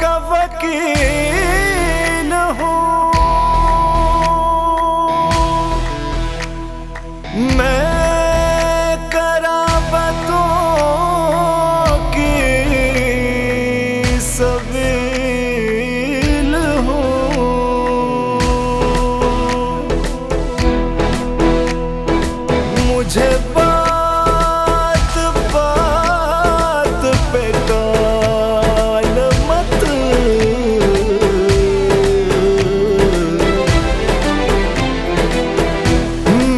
का वकील हूँ मैं, कराबतों की सबील हूँ। मुझे बात बात पे टाल मत,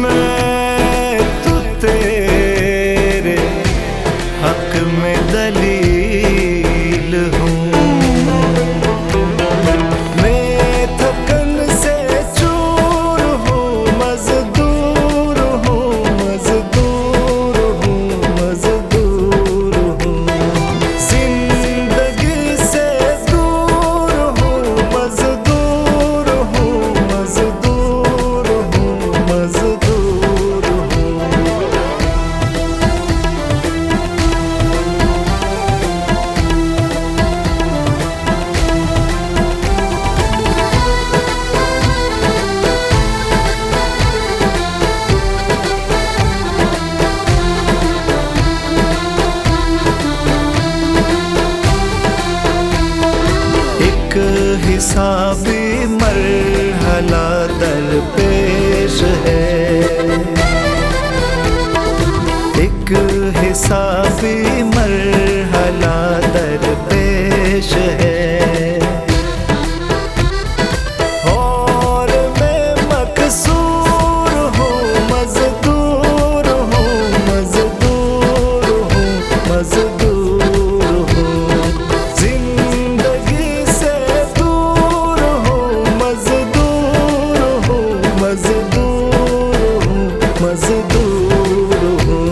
मैं तो तेरे हक में दलील हूँ। मैं थकन से चूर हूँ, मजदूर हूँ, मजदूर हूँ, मजदूर हूँ। जिंदगी से दूर हूँ, मजदूर हूँ, मजदूर हूँ, मजदूर हूँ। एक हिसाबी मरहला दरपेश है, एक हिसाबी मरहला दरपेश है। और मैं मकसूर हूँ, मजदूर हूँ, मजदूर हूँ, मजदूर हूँ। जिंदगी से दूर हूँ, मजदूर हूँ, मजदूर हूँ, मजदूर हूँ।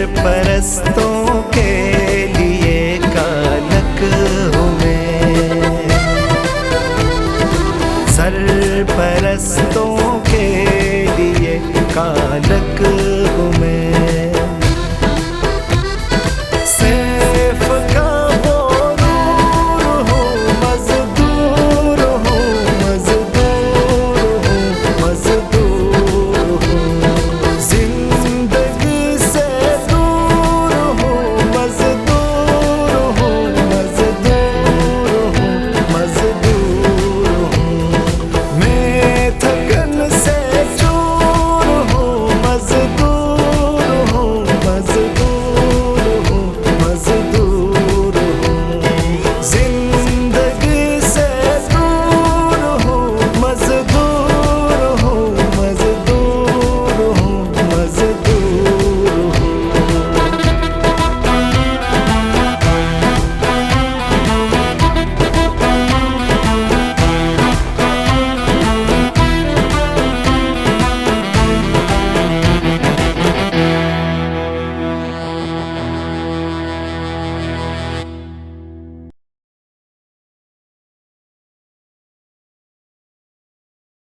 सरपरस्तों के लिए कालक हूँ मैं, सरपरस्तों के लिए कालक